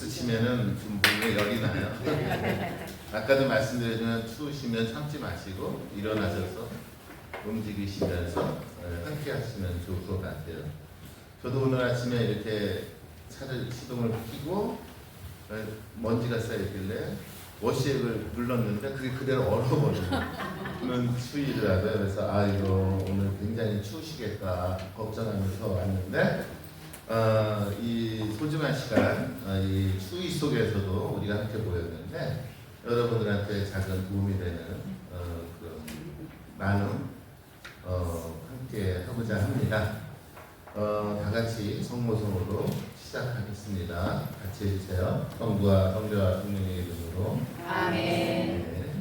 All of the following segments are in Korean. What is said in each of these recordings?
박수 치면은 좀 몸에 열이 나요. 아까도 말씀드렸지만 추우시면 참지 마시고 일어나셔서 움직이시면서 함께 하시면 좋을 것 같아요. 저도 오늘 아침에 이렇게 차를 시동을 켜고 먼지가 쌓이길래 워시액을 눌렀는데 그게 그대로 얼어버리는 추위더라고요. 그래서 이거 오늘 굉장히 추우시겠다 걱정하면서 왔는데 이 소중한 시간, 이 추위 속에서도 우리가 함께 모였는데 여러분들한테 작은 도움이 되는 그런 나눔 함께 하고자 합니다. 다 같이 성모성으로 시작하겠습니다. 같이 해주세요. 성부와 성자와 성령의 이름으로 아멘. 네.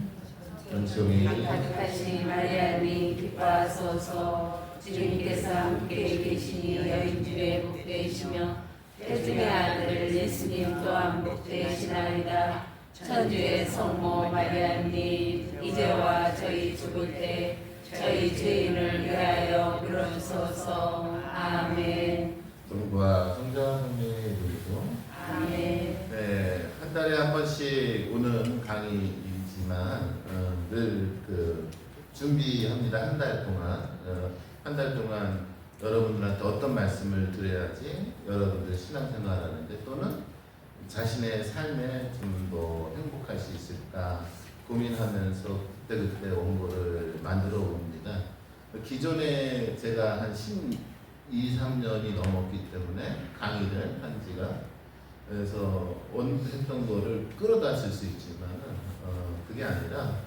은총이 가득하신 마리아님 기뻐하소서. 주님께서 함께 계시니 여인 중에 복되시며 태중의 아들 예수님 또한 복되시나이다. 천주의 성모 마리아님 이제와 저희 죽을 때 저희 죄인을 위하여 빌어주소서. 아멘. 성부와 성자와 성령의 이름으로 아멘. 네, 한 달에 한 번씩 오는 강의이지만 늘 준비합니다. 한 달 동안 여러분들한테 어떤 말씀을 드려야지 여러분들 신앙생활하는데 또는 자신의 삶에 좀 더 행복할 수 있을까 고민하면서 그때 원고를 만들어 옵니다. 기존에 제가 한 12, 3년이 넘었기 때문에 강의를 한 지가 그래서 했던 거를 끌어다 쓸 수 있지만은 그게 아니라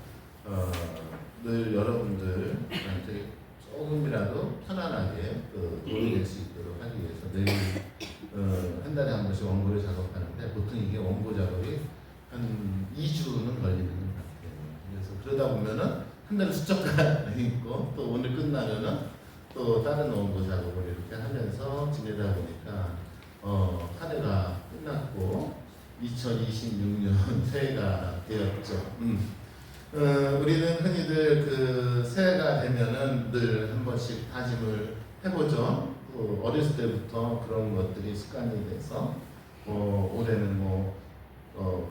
늘 여러분들한테 조금이라도 편안하게 도움이 될 수 있도록 하기 위해서 매일 한 달에 한 번씩 원고를 작업하는데 보통 이게 원고 작업이 한 2주는 걸리는 것 같아요. 그래서 그러다 보면은 한 달에 수첩가 있고 또 오늘 끝나면은 또 다른 원고 작업을 이렇게 하면서 지내다 보니까 한 해가 끝났고 2026년 새해가 되었죠. 우리는 흔히들 새해가 되면은 늘 한 번씩 다짐을 해보죠. 어렸을 때부터 그런 것들이 습관이 돼서 올해는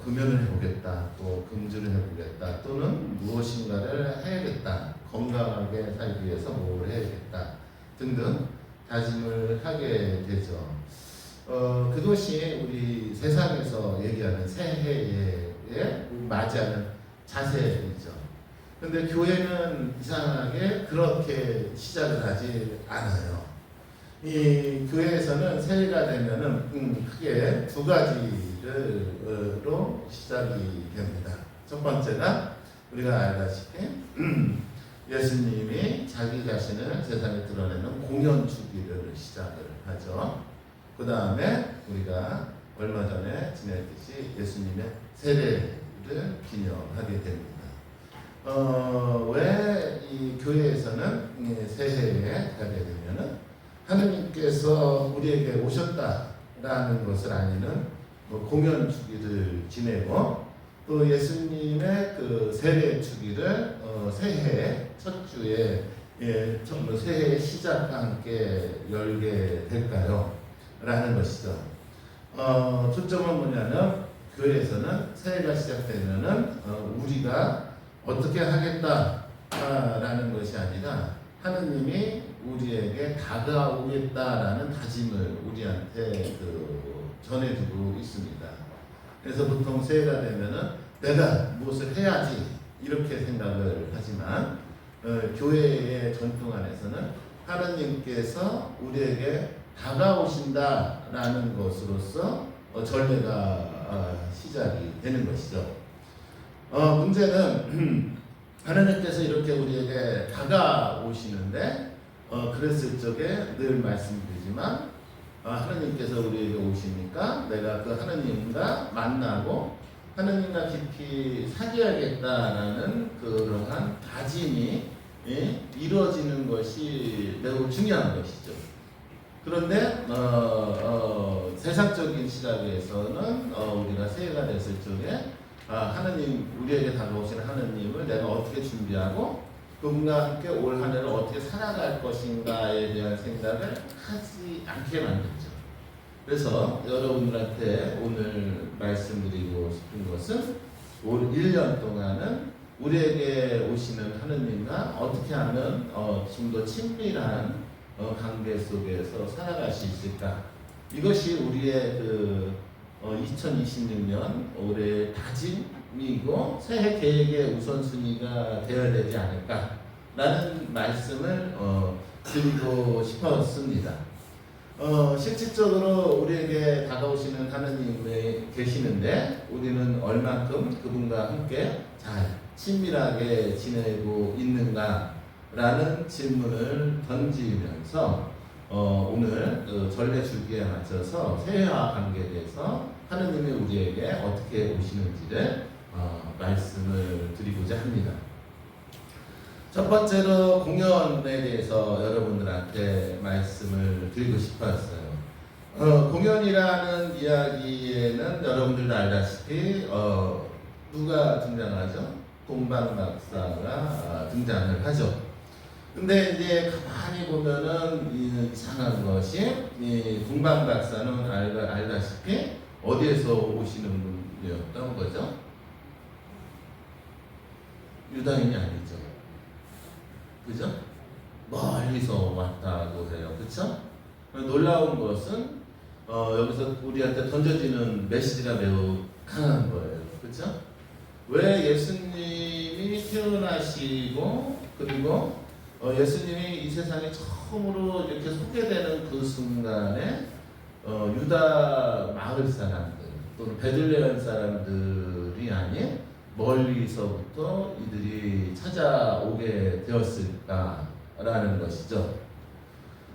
금연을 해보겠다, 또 금주를 해보겠다, 또는 무엇인가를 해야겠다, 건강하게 살기 위해서 뭘 해야겠다 등등 다짐을 하게 되죠. 그것이 우리 세상에서 얘기하는 새해에 맞이하는 자세이죠. 근데 교회는 이상하게 그렇게 시작을 하지 않아요. 이 교회에서는 새해가 되면은 크게 두 가지로 시작이 됩니다. 첫 번째가 우리가 알다시피 예수님이 자기 자신을 세상에 드러내는 공연 주기를 시작을 하죠. 그 다음에 우리가 얼마 전에 지냈듯이 예수님의 세례를 기념하게 됩니다. 왜 이 교회에서는 새해에 가게 되면은 하느님께서 우리에게 오셨다라는 것을 알리는 공연 주기를 지내고 또 예수님의 세례 주기를 새해 첫 주에 새해 시작과 함께 열게 될까요? 라는 것이죠. 초점은 뭐냐면 교회에서는 새해가 시작되면은 우리가 어떻게 하겠다라는 것이 아니라 하느님이 우리에게 다가오겠다라는 다짐을 우리한테 전해주고 있습니다. 그래서 보통 새해가 되면은 내가 무엇을 해야지 이렇게 생각을 하지만 교회의 전통 안에서는 하느님께서 우리에게 다가오신다라는 것으로서 전례가 시작이 되는 것이죠. 문제는 하나님께서 이렇게 우리에게 다가오시는데 그랬을 적에 늘 말씀드리지만 하나님께서 우리에게 오시니까 내가 그 하나님과 만나고 하나님과 깊이 사귀어야겠다라는 그러한 다짐이 이루어지는 것이 매우 중요한 것이죠. 그런데 세상적인 시각에서는 우리가 새해가 됐을 적에 하나님, 우리에게 다가오신 하나님을 내가 어떻게 준비하고 그분과 함께 올 한 해를 어떻게 살아갈 것인가에 대한 생각을 하지 않게 만들죠. 그래서 여러분들한테 오늘 올 1년 동안은 우리에게 오시는 하느님과 어떻게 하면 좀 더 친밀한 관계 속에서 살아갈 수 있을까? 이것이 우리의 2026년 올해 다짐이고 새해 계획의 우선순위가 되어야 되지 않을까라는 말씀을 드리고 싶었습니다. 실질적으로 우리에게 다가오시는 하느님이 계시는데 우리는 얼만큼 그분과 함께 잘 친밀하게 지내고 있는가라는 질문을 던지면서 오늘 전래 주기에 맞춰서 새해와 관계돼서 하느님이 우리에게 어떻게 오시는지를 말씀을 드리고자 합니다. 첫 번째로 공연에 대해서 여러분들한테 말씀을 드리고 싶었어요. 공연이라는 이야기에는 여러분들도 알다시피 누가 등장하죠? 동방박사가 등장을 하죠. 근데 이제 가만히 보면은 이상한 것이 이 동방박사는 알다시피 어디에서 오시는 분이었던 거죠? 유다인이 아니죠. 그죠? 멀리서 왔다고 해요. 그쵸? 놀라운 것은 여기서 우리한테 던져지는 메시지가 매우 강한 거예요. 그쵸? 왜 예수님이 태어나시고 그리고 예수님이 이 세상에 처음으로 이렇게 소개되는 그 순간에 유다 마을 사람들 또는 베들레헴 사람들이 아닌 멀리서부터 이들이 찾아오게 되었을까라는 것이죠.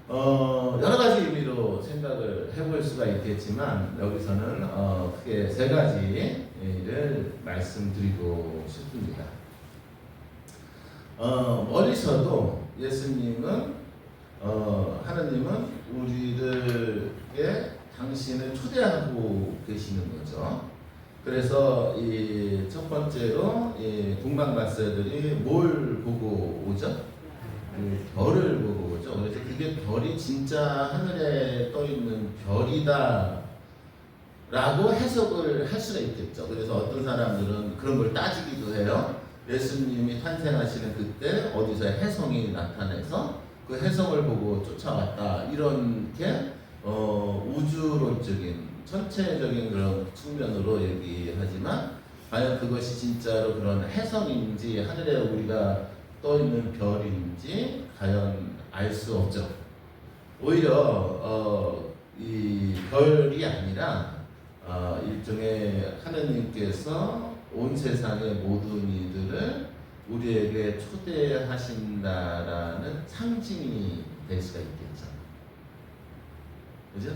여러 가지 의미로 생각을 해볼 수가 있겠지만 여기서는 크게 세 가지를 말씀드리고 싶습니다. 멀리서도 예수님은 하나님은 우리들에게 당신을 초대하고 계시는 거죠. 그래서 이 첫 번째로 이 동방박사들이 뭘 보고 오죠? 별을 보고 오죠. 그래서 그게 별이 진짜 하늘에 떠 있는 별이다 라고 해석을 할 수가 있겠죠. 그래서 어떤 사람들은 그런 걸 따지기도 해요. 예수님이 탄생하시는 그때 어디서 혜성이 나타나서 그 혜성을 보고 쫓아왔다 이렇게 우주론적인 전체적인 그런 측면으로 얘기하지만 과연 그것이 진짜로 그런 혜성인지 하늘에 우리가 떠 있는 별인지 과연 알 수 없죠. 오히려 이 별이 아니라 일종의 하느님께서 온 세상의 모든 이들을 우리에게 초대하신다라는 상징이 될 수가 있겠죠. 그죠?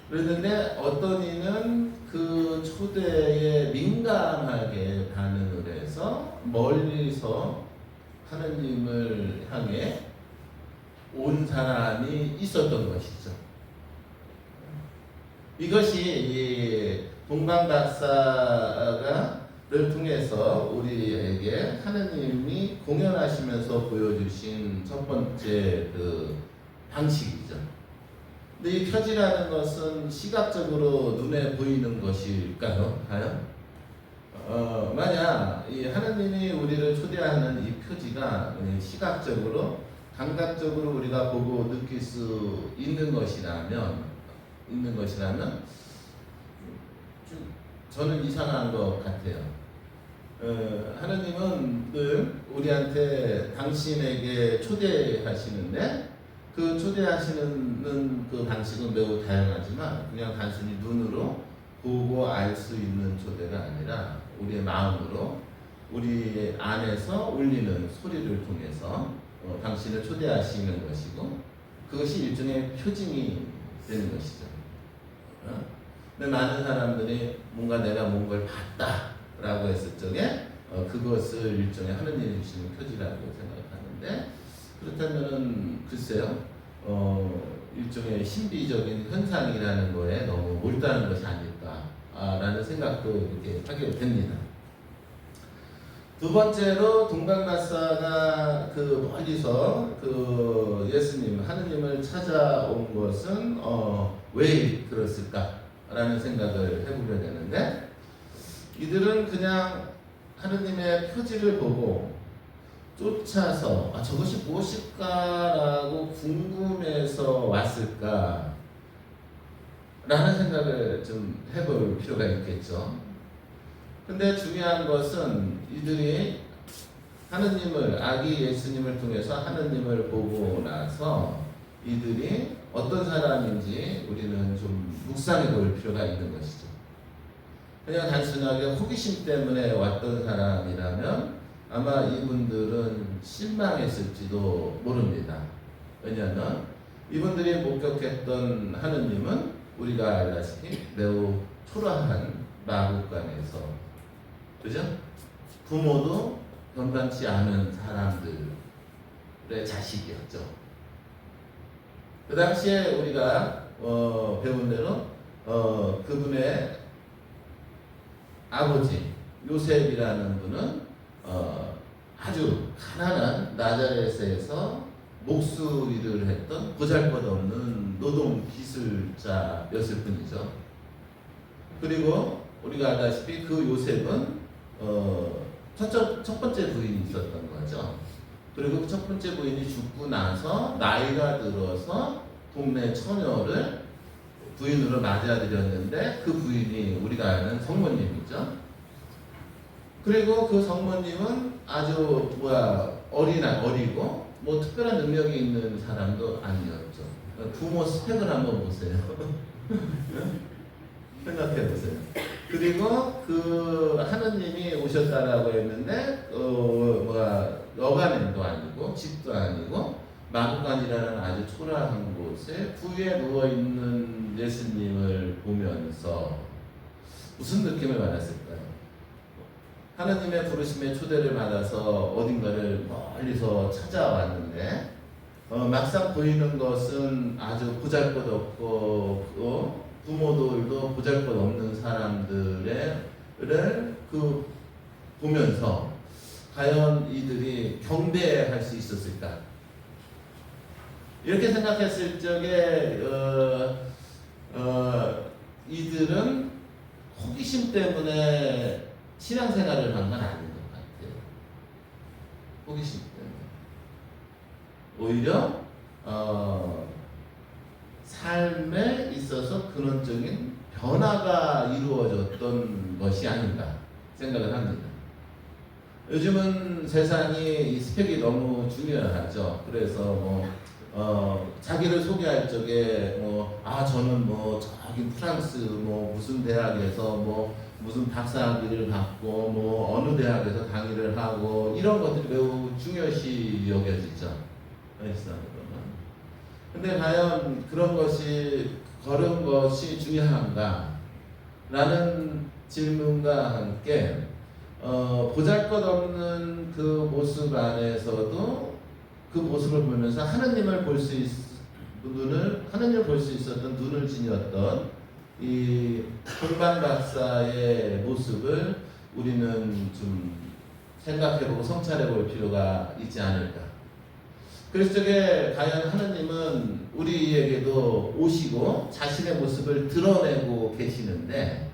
그런데 어떤 이는 그 초대에 민감하게 반응을 해서 멀리서 하느님을 향해 온 사람이 있었던 것이죠. 이것이 이 동방박사를 통해서 우리에게 하느님이 공연하시면서 보여주신 첫 번째 그 방식이죠. 근데 이 표지라는 것은 시각적으로 눈에 보이는 것일까요? 과연? 만약 이 하느님이 우리를 초대하는 이 표지가 시각적으로, 감각적으로 우리가 보고 느낄 수 있는 것이라면 저는 이상한 것 같아요. 하느님은 늘 우리한테 당신에게 초대하시는데 그 초대하시는 그 방식은 매우 다양하지만 그냥 단순히 눈으로 보고 알 수 있는 초대가 아니라 우리의 마음으로 우리 안에서 울리는 소리를 통해서 당신을 초대하시는 것이고 그것이 일종의 표징이 되는 것이죠. 근데 많은 사람들이 내가 뭔가를 봤다라고 했을 적에 그것을 일종의 하느님이 주시는 표지라고 생각하는데 그렇다면은 글쎄요 일종의 신비적인 현상이라는 거에 너무 몰두하는 것이 아닐까라는 생각도 이렇게 하게 됩니다. 두 번째로 동방박사가 그 멀리서 그 예수님 하느님을 찾아온 것은 왜 그랬을까라는 생각을 해보게 되는데 이들은 그냥 그냥 하느님의 표지를 보고 쫓아서 저것이 무엇일까라고 궁금해서 왔을까 라는 생각을 좀 해볼 필요가 있겠죠. 근데 중요한 것은 이들이 하느님을, 아기 예수님을 통해서 하느님을 보고 나서 이들이 어떤 사람인지 우리는 좀 묵상해 볼 필요가 있는 것이죠. 그냥 단순하게 호기심 때문에 왔던 사람이라면 아마 이분들은 실망했을지도 모릅니다. 왜냐하면 이분들이 목격했던 하느님은 우리가 알다시피 매우 초라한 마국간에서, 그죠? 부모도 변변치 않은 사람들의 자식이었죠. 그 당시에 우리가 배운 대로 그분의 아버지 요셉이라는 분은 아주 가난한 나자렛에서 목수일을 했던 보잘것없는 노동 기술자였을 뿐이죠. 그리고 우리가 알다시피 그 요셉은 첫 번째 부인이 있었던 거죠. 그리고 그 첫 번째 부인이 죽고 나서 나이가 들어서 동네 처녀를 부인으로 맞아들였는데 그 부인이 우리가 아는 성모님이죠. 그리고 그 성모님은 아주 어리고 뭐 특별한 능력이 있는 사람도 아니었죠. 부모 스펙을 한번 보세요. 생각해 보세요. 그리고 그 하느님이 오셨다라고 했는데 여관도 아니고 집도 아니고 마구간이라는 아주 초라한 곳에 부위에 누워 있는 예수님을 보면서 무슨 느낌을 받았을까요? 하느님의 부르심의 초대를 받아서 어딘가를 멀리서 찾아왔는데 막상 보이는 것은 아주 보잘것없고 부모들도 보잘것없는 사람들을 보면서 과연 이들이 경배할 수 있었을까? 이렇게 생각했을 적에 이들은 호기심 때문에 신앙생활을 한 건 아닌 것 같아요. 호기심 때문에. 오히려 삶에 있어서 근원적인 변화가 이루어졌던 것이 아닌가 생각을 합니다. 요즘은 세상이 이 스펙이 너무 중요하죠. 그래서 자기를 소개할 적에 저는 저기 프랑스 무슨 대학에서 무슨 박사학위를 받고 어느 대학에서 강의를 하고 이런 것들이 매우 중요시 여겨지죠. 근데 과연 그런 것이 중요한가? 라는 질문과 함께 보잘것없는 그 모습 안에서도 그 모습을 보면서 하느님을 볼 수 있었던 눈을 지녔던 이 홍반 박사의 모습을 우리는 좀 생각해보고 성찰해볼 필요가 있지 않을까. 그래서 저게 과연 하느님은 우리에게도 오시고 자신의 모습을 드러내고 계시는데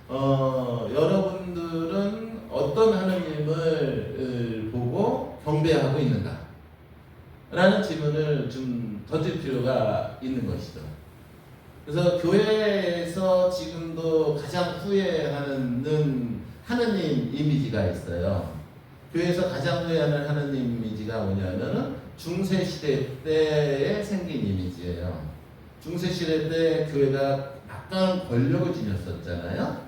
여러분들은 어떤 하느님을 보고 경배하고 있는가? 라는 질문을 좀 던질 필요가 있는 것이죠. 그래서 교회에서 지금도 가장 후회하는 하느님 이미지가 있어요. 교회에서 가장 후회하는 하느님 이미지가 뭐냐면은 중세시대 때에 생긴 이미지예요. 중세시대 때 교회가 막강한 권력을 지녔었잖아요.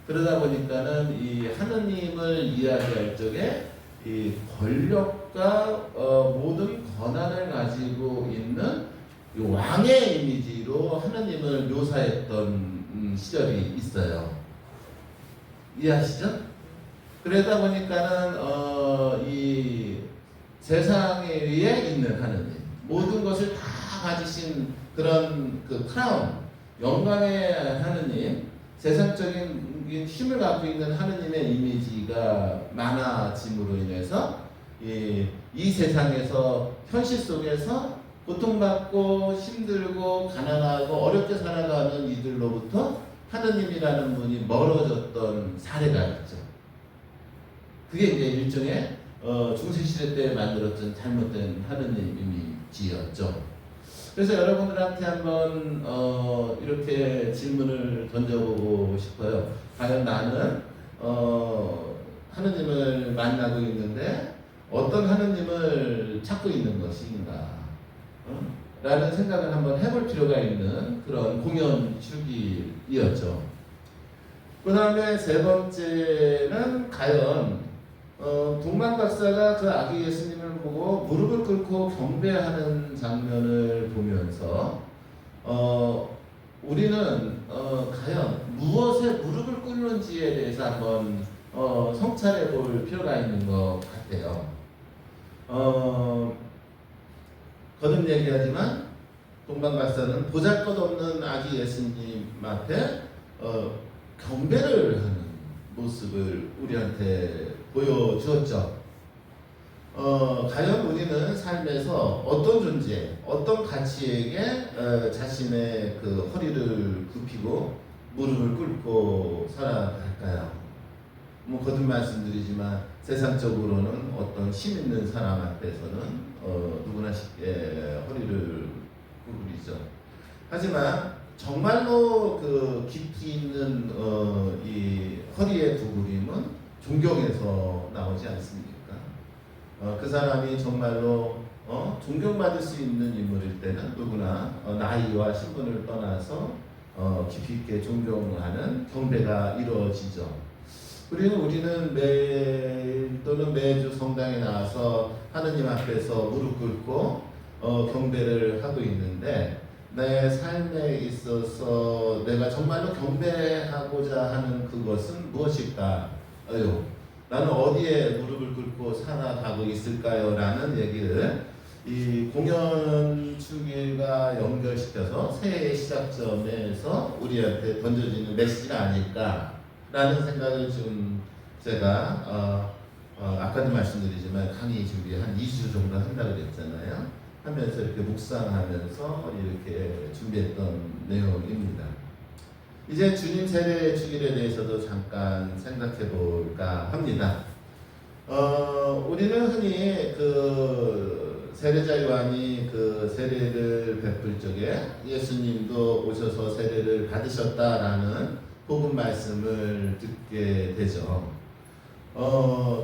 그러다 보니까는 이 하느님을 이야기할 적에 이 권력과 모든 권한을 가지고 있는 이 왕의 이미지로 하느님을 묘사했던 시절이 있어요. 이해하시죠? 그러다 보니까는 이 세상에 위에 있는 하느님, 모든 것을 다 가지신 그런 그 크라운, 영광의 하느님, 세상적인 힘을 갖고 있는 하느님의 이미지가 많아짐으로 인해서 이 세상에서 현실 속에서 고통받고 힘들고 가난하고 어렵게 살아가는 이들로부터 하느님이라는 분이 멀어졌던 사례가 있죠. 그게 이제 일종의 중세시대 때 만들었던 잘못된 하느님 이미지였죠. 그래서 여러분들한테 한번 이렇게 질문을 던져보고 싶어요. 과연 나는 하느님을 만나고 있는데 어떤 하느님을 찾고 있는 것인가? 라는 생각을 한번 해볼 필요가 있는 그런 공연 주기이었죠. 그 다음에 세 번째는 과연 동방 박사가 그 아기 예수님을 보고 무릎을 꿇고 경배하는 장면을 보면서 우리는 과연 무엇에 무릎을 꿇는지에 대해서 한번 성찰해 볼 필요가 있는 것 같아요. 거듭 얘기하지만 동방 박사는 보잘것없는 아기 예수님 앞에 경배를 하는 모습을 우리한테 보여주었죠. 과연 우리는 삶에서 어떤 존재, 어떤 가치에게 자신의 그 허리를 굽히고 무릎을 꿇고 살아갈까요? 뭐 거듭 말씀드리지만 세상적으로는 어떤 힘 있는 사람 앞에서는 누구나 쉽게 허리를 구부리죠. 하지만 정말로 그 깊이 있는 이 허리의 구부림은 존경에서 나오지 않습니까? 그 사람이 정말로 존경받을 수 있는 인물일 때는 누구나 나이와 신분을 떠나서 깊이 있게 존경하는 경배가 이루어지죠. 그리고 우리는 매일 또는 매주 성당에 나와서 하느님 앞에서 무릎 꿇고 경배를 하고 있는데 내 삶에 있어서 내가 정말로 경배하고자 하는 그것은 무엇일까요? 나는 어디에 무릎을 꿇고 살아가고 있을까요? 라는 얘기를 이 공연 주기가 연결시켜서 새해의 시작점에서 우리한테 던져지는 메시지가 아닐까라는 생각을 좀 제가 아까도 말씀드리지만 강의 준비 한 2주 정도 한다고 그랬잖아요. 하면서 이렇게 묵상하면서 이렇게 준비했던 내용입니다. 이제 주님 세례 주일에 대해서도 잠깐 생각해 볼까 합니다. 우리는 흔히 그 세례자 요한이 그 세례를 베풀 적에 예수님도 오셔서 세례를 받으셨다라는 복음 말씀을 듣게 되죠.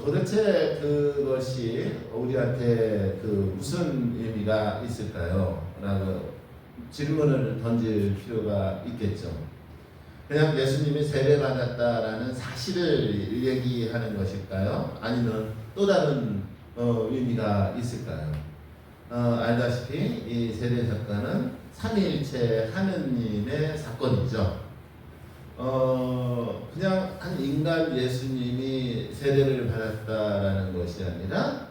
도대체 그것이 우리한테 그 무슨 의미가 있을까요? 라고 질문을 던질 필요가 있겠죠. 그냥 예수님이 세례받았다라는 사실을 얘기하는 것일까요? 아니면 또 다른 의미가 있을까요? 알다시피 이 세례 사건은 삼위일체 하느님의 사건이죠. 그냥 한 인간 예수님이 세례를 받았다라는 것이 아니라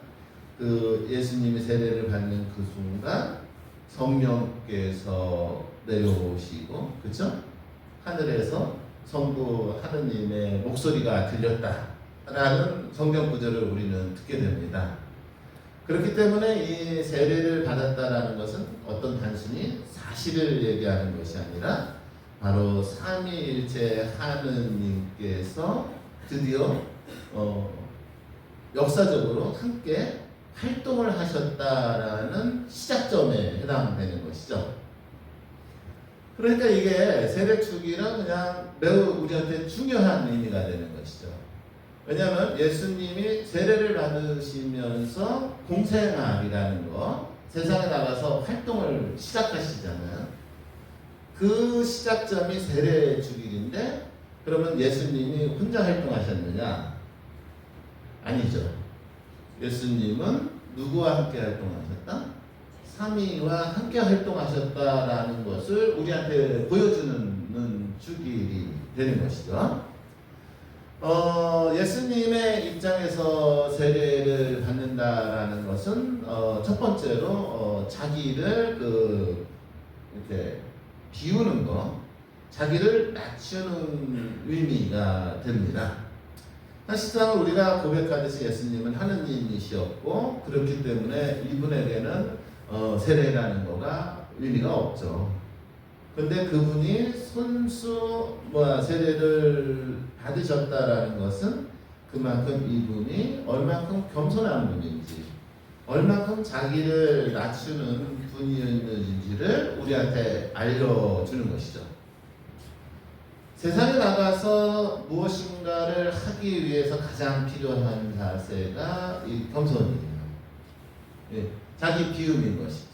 그 예수님이 세례를 받는 그 순간 성령께서 내려오시고, 그렇죠? 하늘에서 성부 하느님의 목소리가 들렸다라는 성경 구절을 우리는 듣게 됩니다. 그렇기 때문에 이 세례를 받았다라는 것은 어떤 단순히 사실을 얘기하는 것이 아니라 바로 삼위일체 하느님께서 드디어 역사적으로 함께 활동을 하셨다라는 시작점에 해당되는 것이죠. 그러니까 이게 세례축일은 그냥 매우 우리한테 중요한 의미가 되는 것이죠. 왜냐하면 예수님이 세례를 받으시면서 공생활이라는 거, 세상에 나가서 활동을 시작하시잖아요. 그 시작점이 세례축일인데 그러면 예수님이 혼자 활동하셨느냐? 아니죠. 예수님은 누구와 함께 활동하셨다? 삼위와 함께 활동하셨다라는 것을 우리한테 보여주는 주길이 되는 것이죠. 예수님의 입장에서 세례를 받는다라는 것은 첫 번째로 자기를 이렇게 비우는 거, 자기를 낮추는 의미가 됩니다. 사실상 우리가 고백하듯이 예수님은 하느님이시었고 그렇기 때문에 이분에게는 세례라는 거가 의미가 없죠. 근데 그분이 손수 세례를 받으셨다라는 것은 그만큼 이분이 얼만큼 겸손한 분인지, 얼만큼 자기를 낮추는 분이었는지를 우리한테 알려주는 것이죠. 세상에 나가서 무엇인가를 하기 위해서 가장 필요한 자세가 이 겸손이에요. 예, 자기 비움인 것이죠.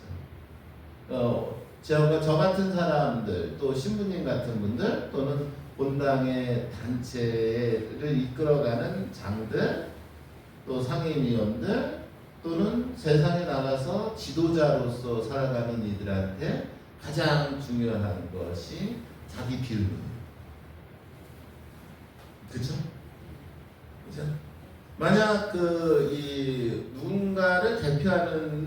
저 같은 사람들, 또 신부님 같은 분들, 또는 본당의 단체를 이끌어가는 장들, 또 상임위원들, 또는 세상에 나가서 지도자로서 살아가는 이들한테 가장 중요한 것이 자기 비움입니다. 그렇죠? 그죠? 만약 이 누군가를 대표하는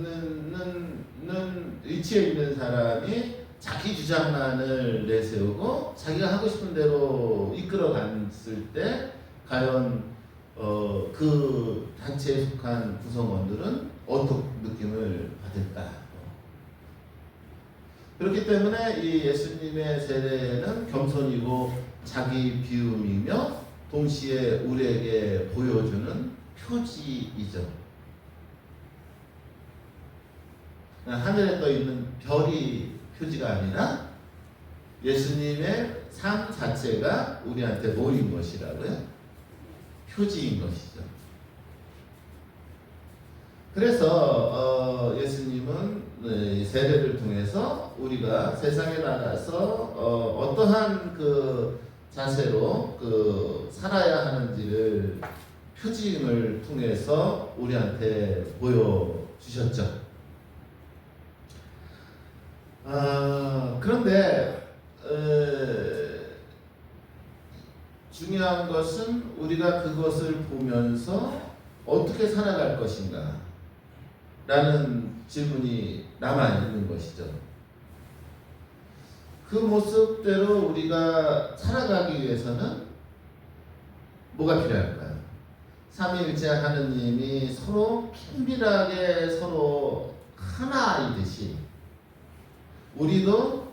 위치에 있는 사람이 자기 주장만을 내세우고 자기가 하고 싶은 대로 이끌어 갔을 때 과연 그 단체에 속한 구성원들은 어떤 느낌을 받을까? 그렇기 때문에 이 예수님의 세례는 겸손이고 자기 비움이며 동시에 우리에게 보여주는 표지이죠. 하늘에 떠 있는 별이 표지가 아니라 예수님의 삶 자체가 우리한테 보인 것이라고요. 표지인 것이죠. 그래서 예수님은 세례를 통해서 우리가 세상에 나가서 어떠한 그 자세로 살아야 하는지를 표징을 통해서 우리한테 보여주셨죠. 그런데 중요한 것은 우리가 그것을 보면서 어떻게 살아갈 것인가 라는 질문이 남아있는 것이죠. 그 모습대로 우리가 살아가기 위해서는 뭐가 필요할까요? 삼위일체 하느님이 서로 긴밀하게 서로 하나이듯이 우리도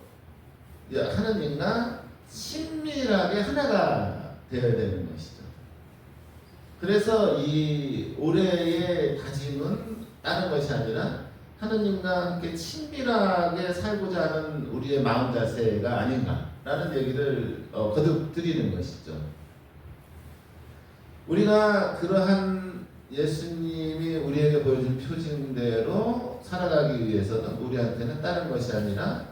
하느님과 친밀하게 하나가 되어야 되는 것이죠. 그래서 이 올해의 다짐은 다른 것이 아니라 하느님과 함께 친밀하게 살고자 하는 우리의 마음 자세가 아닌가라는 얘기를 거듭 드리는 것이죠. 우리가 그러한 예수님이 우리에게 보여준 표징대로 살아가기 위해서는 우리한테는 다른 것이 아니라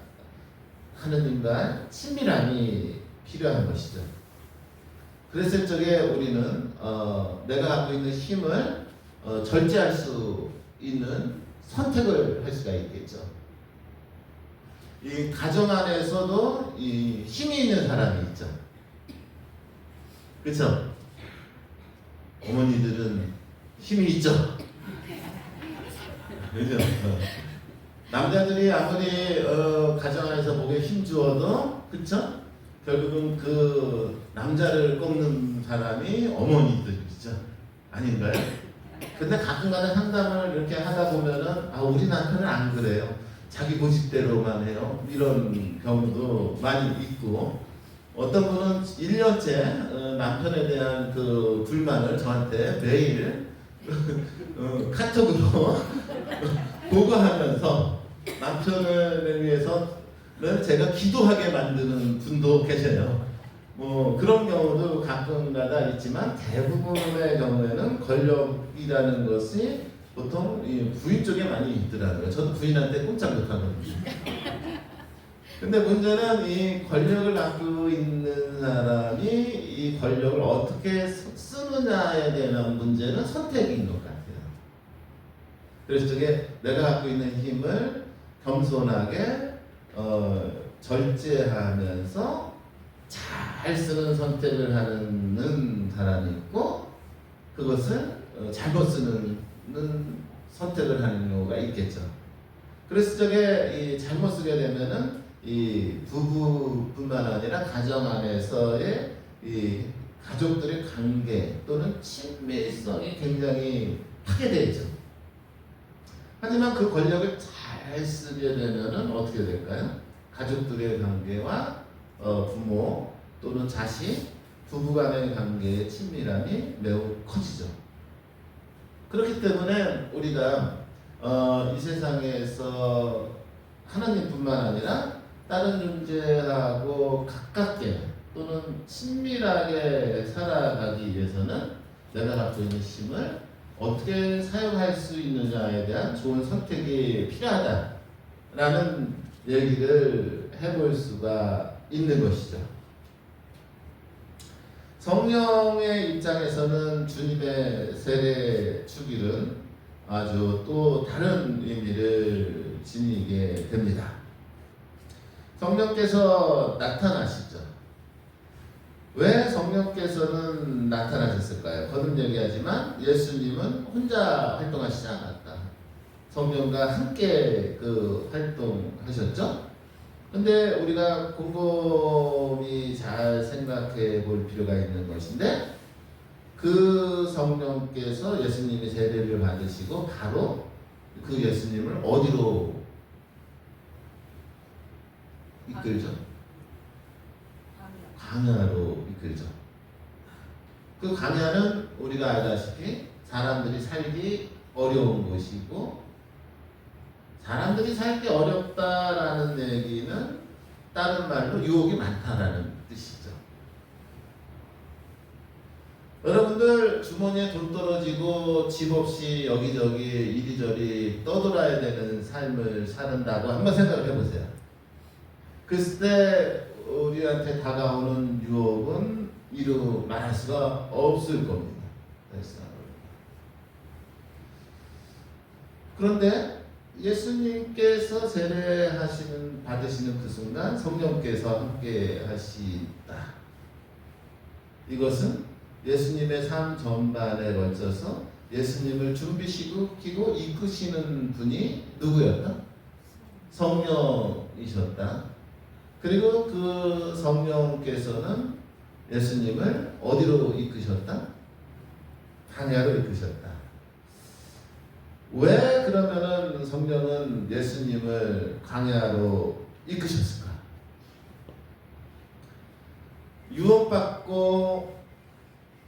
하느님과 친밀함이 필요한 것이죠. 그랬을 적에 우리는 내가 갖고 있는 힘을 절제할 수 있는 선택을 할 수가 있겠죠. 이 가정 안에서도 이 힘이 있는 사람이 있죠. 그렇죠? 어머니들은 힘이 있죠. 그죠? 남자들이 아무리 가정 안에서 목에 힘 주어도 그렇죠? 결국은 그 남자를 꺾는 사람이 어머니들이죠. 아닌가요? 근데 가끔가다 상담을 이렇게 하다 보면은 우리 남편은 안 그래요. 자기 고집대로만 해요. 이런 경우도 많이 있고 어떤 분은 1년째 남편에 대한 그 불만을 저한테 매일 카톡으로 보고하면서 남편을 위해서는 제가 기도하게 만드는 분도 계세요. 뭐 그런 경우도 가끔가다 있지만 대부분의 경우에는 권력이라는 것이 보통 부인 쪽에 많이 있더라고요. 저도 부인한테 꼼짝 못하거든요. 근데 문제는 이 권력을 갖고 있는 사람이 이 권력을 어떻게 쓰느냐에 대한 문제는 선택인 것 같아요. 그래서 저게 내가 갖고 있는 힘을 겸손하게 절제하면서 잘 쓰는 선택을 하는 사람이 있고 그것을 잘못 쓰는 선택을 하는 경우가 있겠죠. 그래서 저게 이 잘못 쓰게 되면은 이 부부뿐만 아니라 가정 안에서의 이 가족들의 관계 또는 친밀성이 굉장히 파괴되죠. 하지만 그 권력을 잘 쓰게 되면은 어떻게 될까요? 가족들의 관계와 부모 또는 자식 부부간의 관계의 친밀함이 매우 커지죠. 그렇기 때문에 우리가 이 세상에서 하나님뿐만 아니라 다른 존재하고 가깝게 또는 친밀하게 살아가기 위해서는 내가 갖고 있는 힘을 어떻게 사용할 수 있느냐에 대한 좋은 선택이 필요하다라는 얘기를 해볼 수가 있는 것이죠. 성령의 입장에서는 주님의 세례 축일은 아주 또 다른 의미를 지니게 됩니다. 성령께서 나타나시죠. 왜 성령께서는 나타나셨을까요? 거듭 얘기하지만 예수님은 혼자 활동하시지 않았다. 성령과 함께 그 활동하셨죠. 근데 우리가 곰곰이 잘 생각해 볼 필요가 있는 것인데, 그 성령께서 예수님이 세례를 받으시고 바로 그 예수님을 어디로 이끌죠? 광야로 이끌죠. 그 광야는 우리가 알다시피 사람들이 살기 어려운 곳이고, 사람들이 살기 어렵다라는 얘기는 다른 말로 유혹이 많다라는 뜻이죠. 여러분들 주머니에 돈 떨어지고 집 없이 여기저기 이리저리 떠돌아야 되는 삶을 사는다고 한번 생각을 해보세요. 그때 우리한테 다가오는 유혹은 이루 말할 수가 없을 겁니다. 그런데 예수님께서 세례하시는 받으시는 그 순간 성령께서 함께 하시다. 이것은 예수님의 삶 전반에 걸쳐서 예수님을 준비시키고 이끄시는 분이 누구였다? 성령이셨다. 그리고 그 성령께서는 예수님을 어디로 이끄셨다? 광야로 이끄셨다. 왜 그러면은 성령은 예수님을 광야로 이끄셨을까? 유혹받고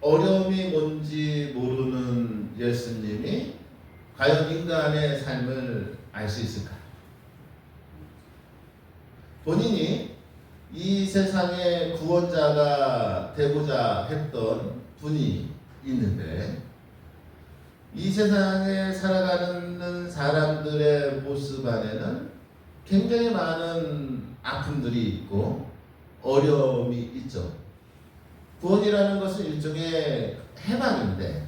어려움이 뭔지 모르는 예수님이 과연 인간의 삶을 알 수 있을까? 본인이 이 세상의 구원자가 되고자 했던 분이 있는데, 이 세상에 살아가는 사람들의 모습 안에는 굉장히 많은 아픔들이 있고 어려움이 있죠. 구원이라는 것은 일종의 해방인데,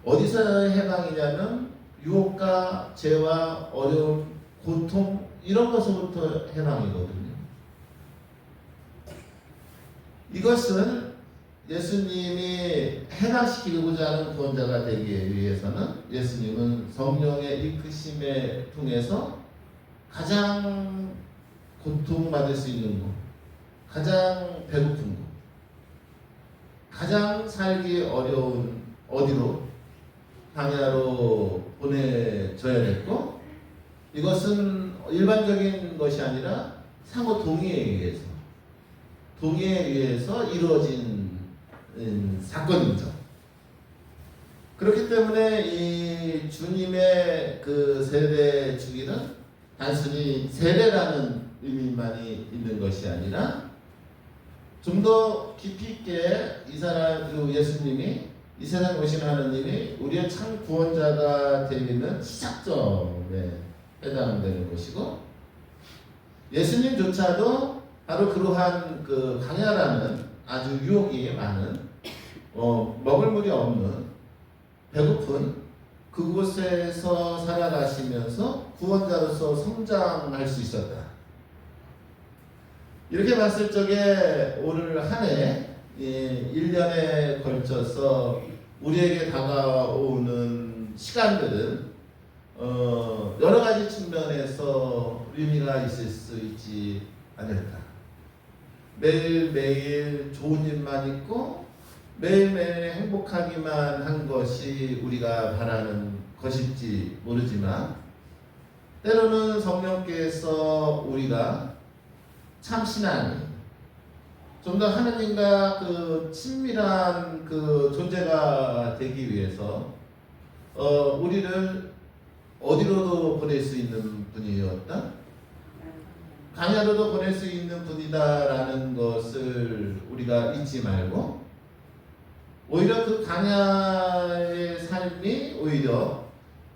어디서 해방이냐면 유혹과 죄와 어려움, 고통 이런 것으로부터 해방이거든요. 이것은 예수님이 해방시키고자 하는 구원자가 되기 위해서는 예수님은 성령의 이끄심에 통해서 가장 고통받을 수 있는 곳, 가장 배고픈 곳, 가장 살기 어려운 어디로? 광야로 보내줘야 됐고, 이것은 일반적인 것이 아니라 상호 동의에 의해서 이루어진 사건이죠. 그렇기 때문에 이 주님의 그 세례 주기는 단순히 세례라는 의미만이 있는 것이 아니라 좀 더 깊이 있게 이 사람, 그 예수님이 이 세상에 오신 하나님이 우리의 참 구원자가 되는 시작점에 해당되는 것이고, 예수님조차도 바로 그러한 그 광야라는 아주 유혹이 많은 먹을 물이 없는 배고픈 그곳에서 살아가시면서 구원자로서 성장할 수 있었다. 이렇게 봤을 적에 올 한 해 1년에 걸쳐서 우리에게 다가오는 시간들은 여러 가지 측면에서 의미가 있을 수 있지 않을까. 매일매일 좋은 일만 있고 매일매일 행복하기만 한 것이 우리가 바라는 것일지 모르지만, 때로는 성령께서 우리가 참 신앙이 좀 더 하느님과 그 친밀한 그 존재가 되기 위해서 우리를 어디로도 보낼 수 있는 분이었다. 강야로도 보낼 수 있는 분이다라는 것을 우리가 잊지 말고 오히려 그 강야의 삶이 오히려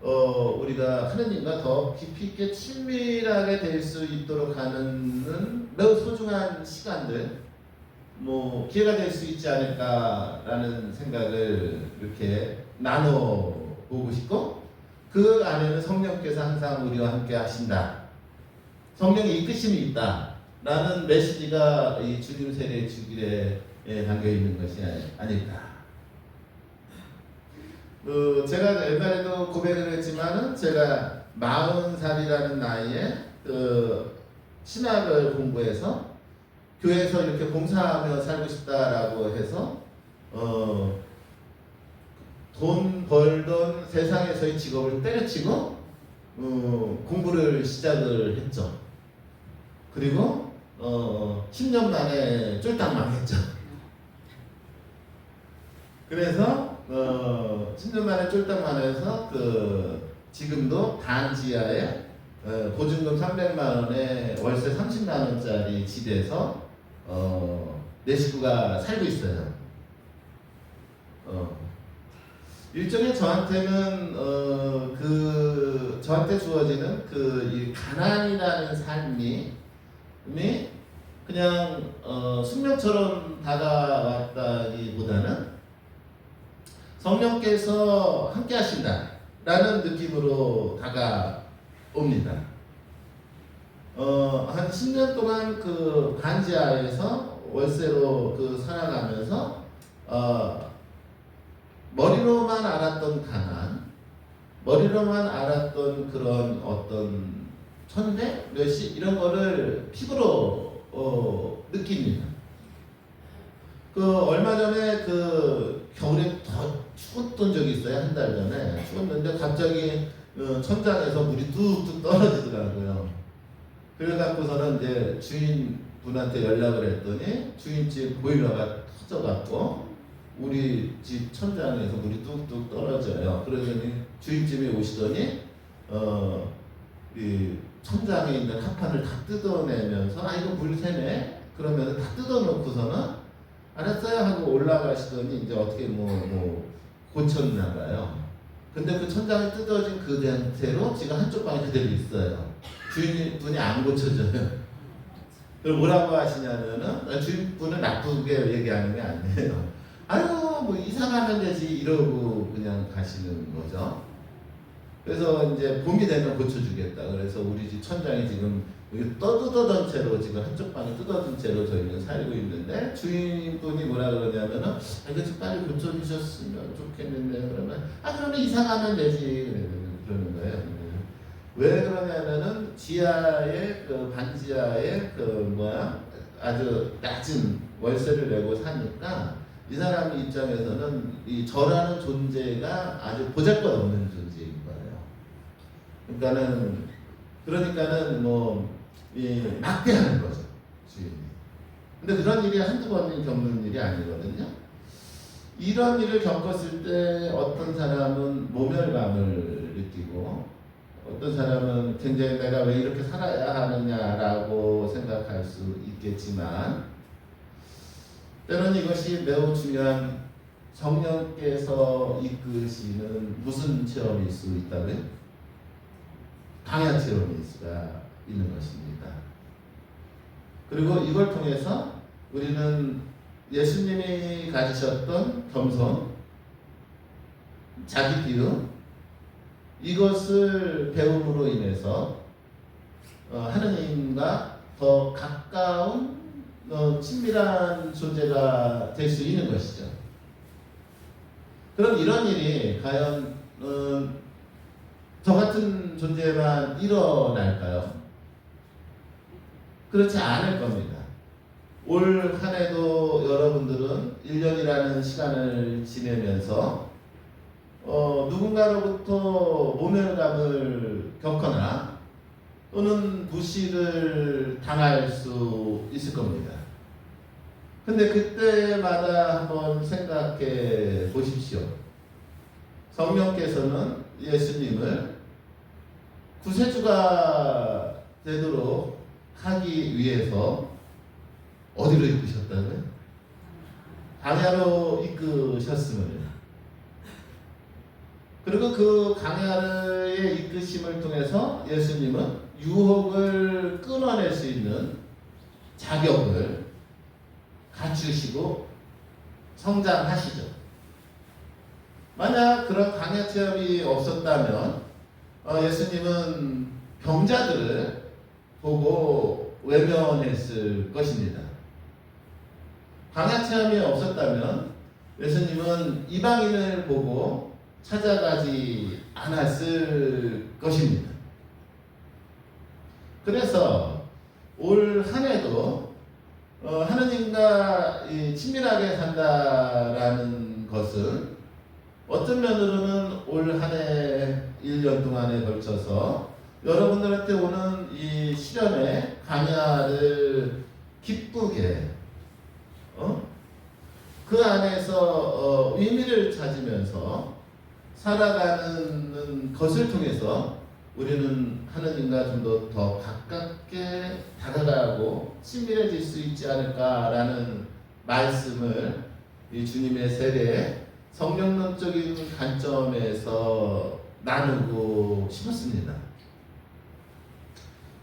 우리가 하느님과 더 깊이 있게 친밀하게 될 수 있도록 하는 매우 소중한 시간들 뭐 기회가 될 수 있지 않을까라는 생각을 이렇게 나눠보고 싶고 그 안에는 성령께서 항상 우리와 함께 하신다. 성령의 이끄심이 있다. 라는 메시지가 이 주님 세례 주길에 담겨 있는 것이 아닐까. 제가 옛날에도 고백을 했지만은 제가 40살이라는 나이에 신학을 공부해서 교회에서 이렇게 봉사하며 살고 싶다라고 해서 돈 벌던 세상에서의 직업을 때려치고 공부를 시작을 했죠. 그리고 10년 만에 쫄딱 망했죠. 그래서 10년 만에 쫄딱 망해서 지금도 단지하에 보증금 300만 원에 월세 30만 원짜리 집에서 내 식구가 살고 있어요. 일종의 저한테는 저한테 주어지는 이 가난이라는 삶이 그냥 숙명처럼 다가왔다기보다는 성령께서 함께 하신다라는 느낌으로 다가옵니다. 한 10년 동안 반지하에서 월세로 살아가면서 머리로만 알았던 가난, 머리로만 알았던 그런 어떤 천대, 몇시 이런 거를 피부로 느낍니다. 얼마 전에 겨울에 더 추웠던 적이 있어요. 한 달 전에 추웠는데 갑자기 천장에서 물이 뚝뚝 떨어지더라고요. 그래갖고서는 이제 주인분한테 연락을 했더니 주인집 보일러가 터져갖고 우리 집 천장에서 물이 뚝뚝 떨어져요. 그러더니 주인집에 오시더니 이 천장에 있는 합판을 다 뜯어내면서 이거 물 새네? 그러면 다 뜯어놓고서는 알았어요 하고 올라가시더니 이제 어떻게 고쳤나 봐요. 근데 그 천장이 뜯어진 그 상태로 지금 한쪽 방이 그대로 있어요. 주인분이 안 고쳐져요. 그럼 뭐라고 하시냐면은 주인분은 나쁘게 얘기하는 게 아니에요. 아유 이사가면 되지 이러고 그냥 가시는 거죠. 그래서 이제 봄이 되면 고쳐주겠다. 그래서 우리 집 천장이 지금 떠뜯어진 채로 지금 한쪽 방이 뜯어진 채로 저희는 살고 있는데 주인분이 뭐라 그러냐면은 이거 좀 빨리 고쳐주셨으면 좋겠는데 그러면 그러면 이사 가면 되지 그러는 거예요. 왜 그러냐면은 지하에 반지하에 아주 낮은 월세를 내고 사니까 이 사람 입장에서는 이 저라는 존재가 아주 보잘것없는 존재인 거예요. 그러니까는 막대하는 거죠, 주인이. 근데 그런 일이 한두 번 겪는 일이 아니거든요. 이런 일을 겪었을 때 어떤 사람은 모멸감을 느끼고 어떤 사람은 굉장히 내가 왜 이렇게 살아야 하느냐라고 생각할 수 있겠지만 때로는 이것이 매우 중요한 성령께서 이끄시는 무슨 체험일 수 있다고요? 강야 체험일 수가 있는 것입니다. 그리고 이걸 통해서 우리는 예수님이 가지셨던 겸손, 자기 비움, 이것을 배움으로 인해서 하느님과 더 가까운 친밀한 존재가 될 수 있는 것이죠. 그럼 이런 일이 과연 저 같은 존재만 일어날까요? 그렇지 않을 겁니다. 올 한 해도 여러분들은 1년이라는 시간을 지내면서 누군가로부터 모멸감을 겪거나 또는 무시를 당할 수 있을 겁니다. 근데 그때마다 한번 생각해 보십시오. 성령께서는 예수님을 구세주가 되도록 하기 위해서 어디로 이끄셨다고요? 광야로 이끄셨습니다. 그리고 그 광야의 이끄심을 통해서 예수님은 유혹을 끊어낼 수 있는 자격을 갖추시고 성장하시죠. 만약 그런 광야 체험이 없었다면 예수님은 병자들을 보고 외면했을 것입니다. 광야 체험이 없었다면 예수님은 이방인을 보고 찾아가지 않았을 것입니다. 그래서 올 한 해도 하느님과 친밀하게 산다라는 것은 어떤 면으로는 올 한 해 1년 동안에 걸쳐서 여러분들한테 오는 이 시련의 광야를 기쁘게 그 안에서 의미를 찾으면서 살아가는 것을 통해서 우리는 하느님과 좀 더 가깝게 다가가고 친밀해질 수 있지 않을까라는 말씀을 이 주님의 세례 성령론적인 관점에서 나누고 싶었습니다.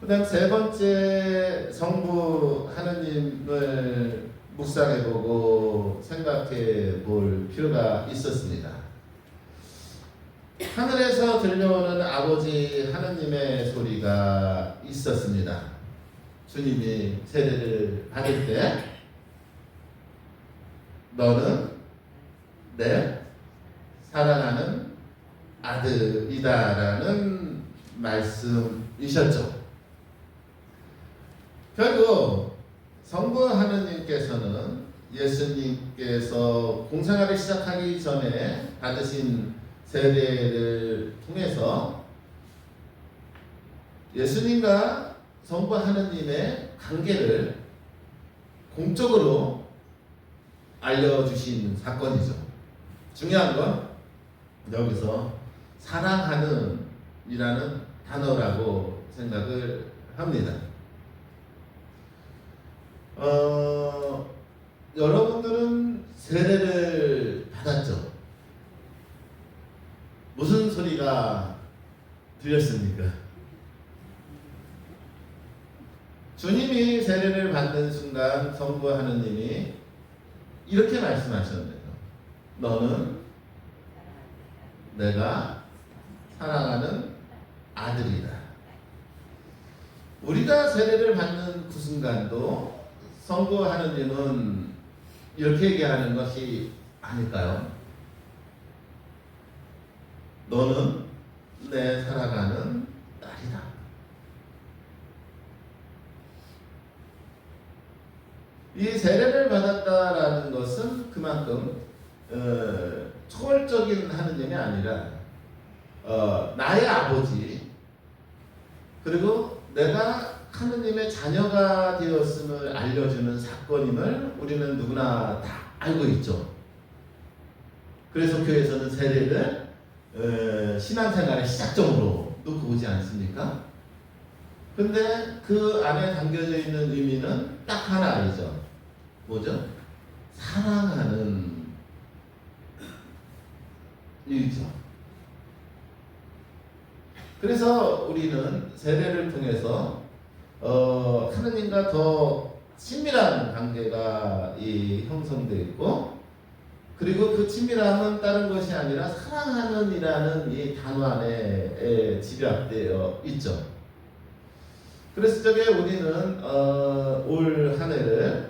그 다음 세 번째, 성부 하느님을 묵상해보고 생각해 볼 필요가 있었습니다. 하늘에서 들려오는 아버지 하느님의 소리가 있었습니다. 주님이 세례를 받을 때 너는 내 사랑하는 아들이다라는 말씀이셨죠. 결국 성부 하느님께서는 예수님께서 공생활을 시작하기 전에 받으신 세례를 통해서 예수님과 성부 하느님의 관계를 공적으로 알려주신 사건이죠. 중요한 건 여기서 사랑하는 이라는 단어라고 생각을 합니다. 여러분들은 세례를 받았죠? 무슨 소리가 들렸습니까? 주님이 세례를 받는 순간 성부 하느님이 이렇게 말씀하셨네요. 너는 내가 사랑하는 아들이다. 우리가 세례를 받는 그 순간도 성부 하느님은 이렇게 얘기하는 것이 아닐까요? 너는 내 사랑하는 딸이다. 이 세례를 받았다라는 것은 그만큼 초월적인 하느님이 아니라 나의 아버지 그리고 내가 하느님의 자녀가 되었음을 알려주는 사건임을 우리는 누구나 다 알고 있죠. 그래서 교회에서는 세례를 신앙생활의 시작점으로 놓고 오지 않습니까? 근데 그 안에 담겨져 있는 의미는 딱 하나이죠. 뭐죠? 사랑하는 일이죠. 그래서 우리는 세례를 통해서 하느님과 더 친밀한 관계가 형성되어 있고, 그리고 그 친밀함은 다른 것이 아니라 사랑하는 이라는 이 단어 안에 집약되어 있죠. 그래서 저게 우리는 올 한 해를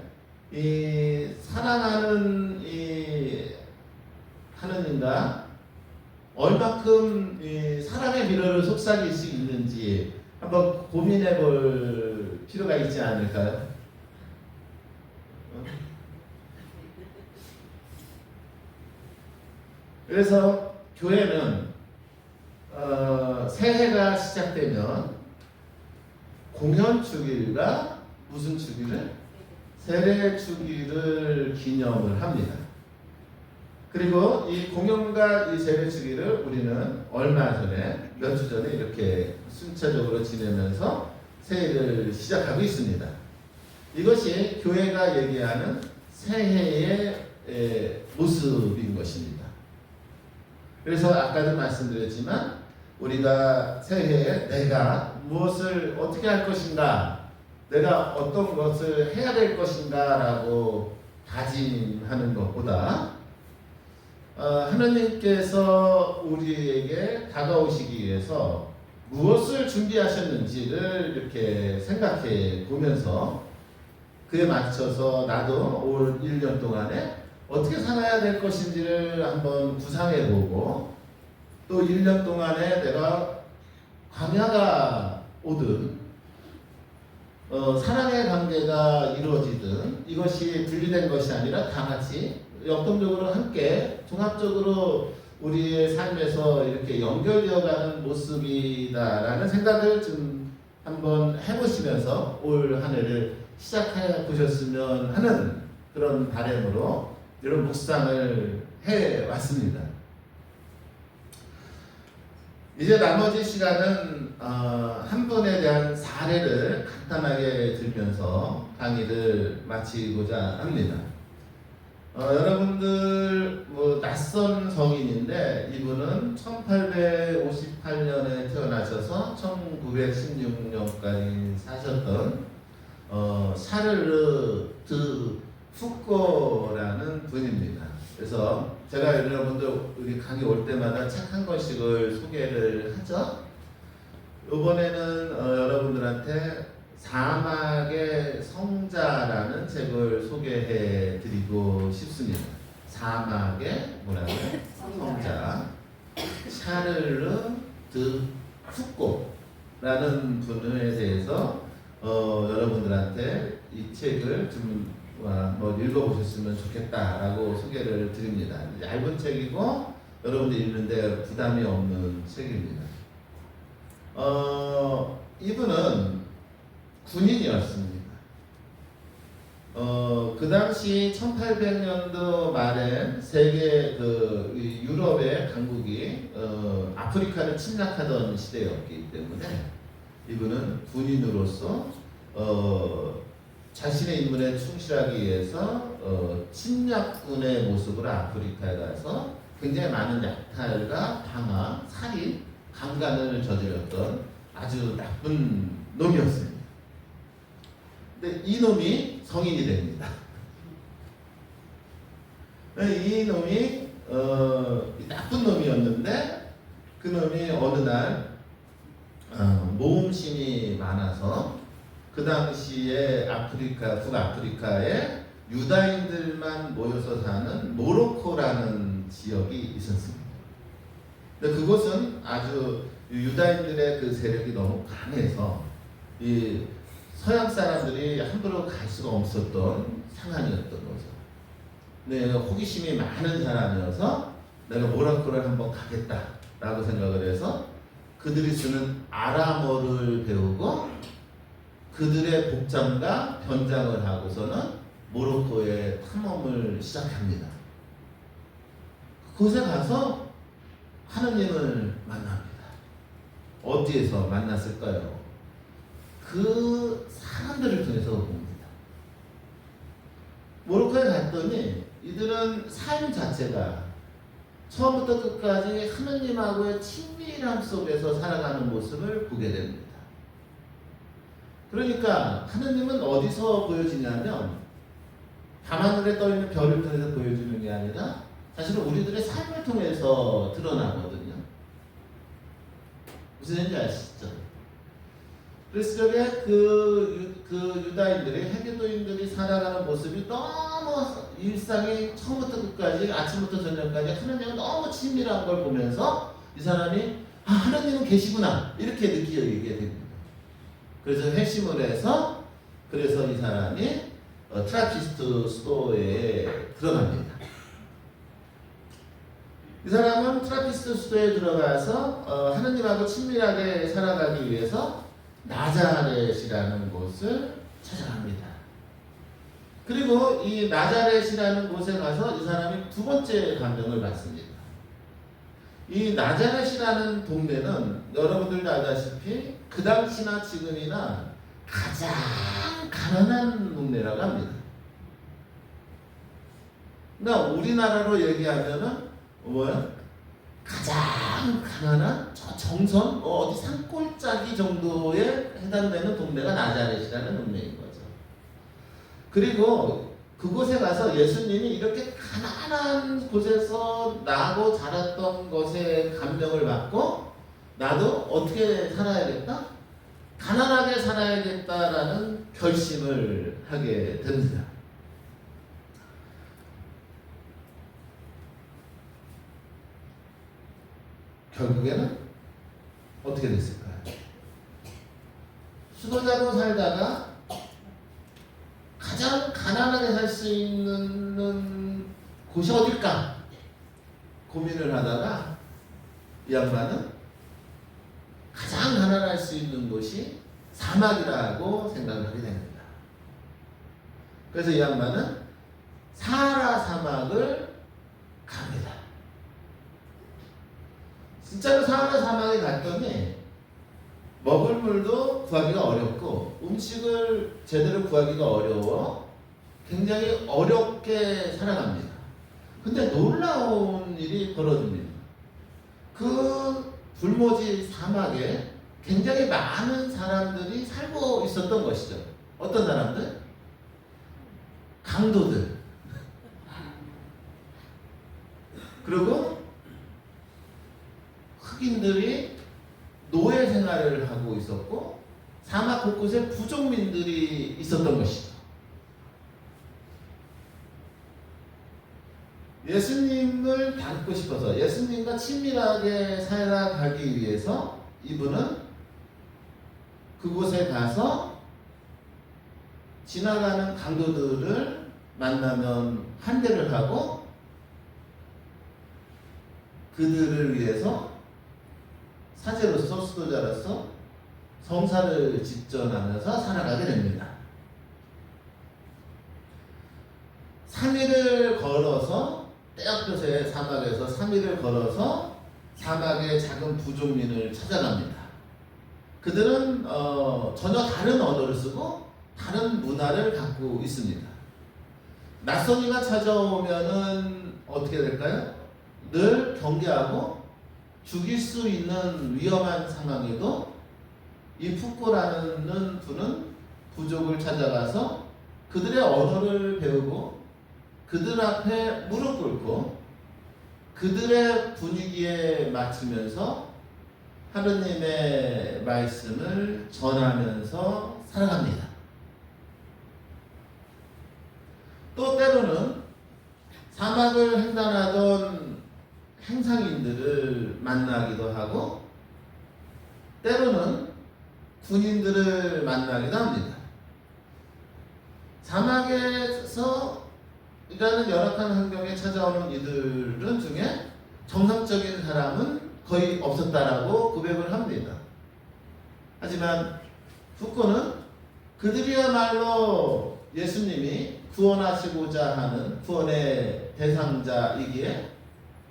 이 사랑하는 이 하느님과 얼마큼 이 사랑의 미로를 속삭일 수 있는지 한번 고민해 볼 필요가 있지 않을까요? 그래서 교회는 새해가 시작되면 공연 주기가 무슨 주기를? 세례 주기를 기념을 합니다. 그리고 이 공연과 이 세례 주기를 우리는 얼마 전에 몇 주 전에 이렇게 순차적으로 지내면서 새해를 시작하고 있습니다. 이것이 교회가 얘기하는 새해의 모습인 것입니다. 그래서 아까도 말씀드렸지만 우리가 새해에 내가 무엇을 어떻게 할 것인가, 내가 어떤 것을 해야 될 것인가 라고 다짐하는 것보다 하나님께서 우리에게 다가오시기 위해서 무엇을 준비하셨는지를 이렇게 생각해 보면서 그에 맞춰서 나도 올 1년 동안에 어떻게 살아야 될 것인지를 한번 구상해 보고 또 1년 동안에 내가 광야가 오든 사랑의 관계가 이루어지든 이것이 분리된 것이 아니라 다 같이 역동적으로 함께 종합적으로 우리의 삶에서 이렇게 연결되어가는 모습이다라는 생각을 좀 한번 해보시면서 올 한 해를 시작해 보셨으면 하는 그런 바람으로 이런 묵상을 해왔습니다. 이제 나머지 시간은 한 분에 대한 사례를 간단하게 들면서 강의를 마치고자 합니다. 여러분들 낯선 성인인데 이분은 1858년에 태어나셔서 1916년까지 사셨던 샤를르 드 푸꼬라는 분입니다. 그래서 제가 여러분들 우리 강의 올 때마다 책 한 권씩을 소개를 하죠. 이번에는 여러분들한테 사막의 성자라는 책을 소개해 드리고 싶습니다. 사막의 뭐라고요? 성자. 샤를르 드 푸꼬라는 분에 대해서 여러분들한테 이 책을 좀 읽어보셨으면 좋겠다라고 소개를 드립니다. 얇은 책이고 여러분들이 읽는데 부담이 없는 책입니다. 이분은 군인이었습니다. 그 당시 1800년도 말에 세계 유럽의 강국이 아프리카를 침략하던 시대였기 때문에 이분은 군인으로서 자신의 임무에 충실하기 위해서 침략군의 모습으로 아프리카에 가서 굉장히 많은 약탈과 방화, 살인, 강간을 저질렀던 아주 나쁜 놈이었습니다. 근데 이 놈이 성인이 됩니다. 이 놈이 나쁜 놈이었는데 그 놈이 어느 날 모험심이 많아서 그 당시에 북아프리카에 유다인들만 모여서 사는 모로코라는 지역이 있었습니다. 근데 그곳은 아주 유다인들의 그 세력이 너무 강해서 이 서양 사람들이 함부로 갈 수가 없었던 상황이었던 거죠. 근데 호기심이 많은 사람이어서 내가 모로코를 한번 가겠다라고 생각을 해서 그들이 쓰는 아람어를 배우고 그들의 복장과 변장을 하고서는 모로코의 탐험을 시작합니다. 그곳에 가서 하느님을 만납니다. 어디에서 만났을까요? 그 사람들을 통해서 봅니다. 모로코에 갔더니 이들은 삶 자체가 처음부터 끝까지 하느님하고의 친밀함 속에서 살아가는 모습을 보게 됩니다. 그러니까 하느님은 어디서 보여지냐면 밤하늘에 떠있는 별을 통해서 보여주는 게 아니라 사실은 우리들의 삶을 통해서 드러나거든요. 무슨 얘기인지 아시죠? 그래서 저게 그 유다인들이 해교도인들이 살아가는 모습이 너무 일상이 처음부터 끝까지 아침부터 저녁까지 하느님은 너무 친밀한 걸 보면서 이 사람이 하느님은 계시구나 이렇게 느끼게 됩니다. 그래서 회심을 해서 그래서 이 사람이 트라피스트 수도에 들어갑니다. 이 사람은 트라피스트 수도에 들어가서 하느님하고 친밀하게 살아가기 위해서 나자렛이라는 곳을 찾아갑니다. 그리고 이 나자렛이라는 곳에 가서 이 사람이 두 번째 감명을 받습니다. 이 나자렛이라는 동네는 여러분들도 알다시피 그 당시나 지금이나 가장 가난한 동네라고 합니다. 그러니까 우리나라로 얘기하면은 뭐야? 가장 가난한 저 정선 어디 산골짜기 정도에 해당되는 동네가 나자렛이라는 동네인 거죠. 그리고 그곳에 가서 예수님이 이렇게 가난한 곳에서 나고 자랐던 것에 감명을 받고 나도 어떻게 살아야겠다? 가난하게 살아야겠다라는 결심을 하게 됩니다. 결국에는 어떻게 됐을까요? 수도자로 살다가 가장 가난하게 살 수 있는 곳이 어딜까? 고민을 하다가 이 양반은 가장 가난할 수 있는 곳이 사막이라고 생각을 하게 됩니다. 그래서 이 양반은 사하라 사막을 갑니다. 진짜로 사하라 사막에 갔더니 먹을 물도 구하기가 어렵고 음식을 제대로 구하기가 어려워 굉장히 어렵게 살아갑니다. 근데 놀라운 일이 벌어집니다. 그 불모지 사막에 굉장히 많은 사람들이 살고 있었던 것이죠. 어떤 사람들? 강도들. 그리고 흑인들이 노예 생활을 하고 있었고 사막 곳곳에 부족민들이 있었던 것이죠. 예수님을 닮고 싶어서 예수님과 친밀하게 살아가기 위해서 이분은 그곳에 가서 지나가는 강도들을 만나면 환대를 하고 그들을 위해서 사제로서 수도자로서 성사를 집전하면서 살아가게 됩니다. 3일을 걸어서 떼역볕의 사막에서 3일을 걸어서 사막의 작은 부족민을 찾아갑니다. 그들은 전혀 다른 언어를 쓰고 다른 문화를 갖고 있습니다. 낯선 이가 찾아오면은 어떻게 될까요? 늘 경계하고 죽일 수 있는 위험한 상황에도 이 푸꼬라는 분은 부족을 찾아가서 그들의 언어를 배우고 그들 앞에 무릎 꿇고 그들의 분위기에 맞추면서 하느님의 말씀을 전하면서 살아갑니다. 또 때로는 사막을 횡단하던 행상인들을 만나기도 하고 때로는 군인들을 만나기도 합니다. 사막에서 이라는 열악한 환경에 찾아오는 이들은 중에 정상적인 사람은 거의 없었다라고 고백을 합니다. 하지만 푸꼬는 그들이야말로 예수님이 구원하시고자 하는 구원의 대상자이기에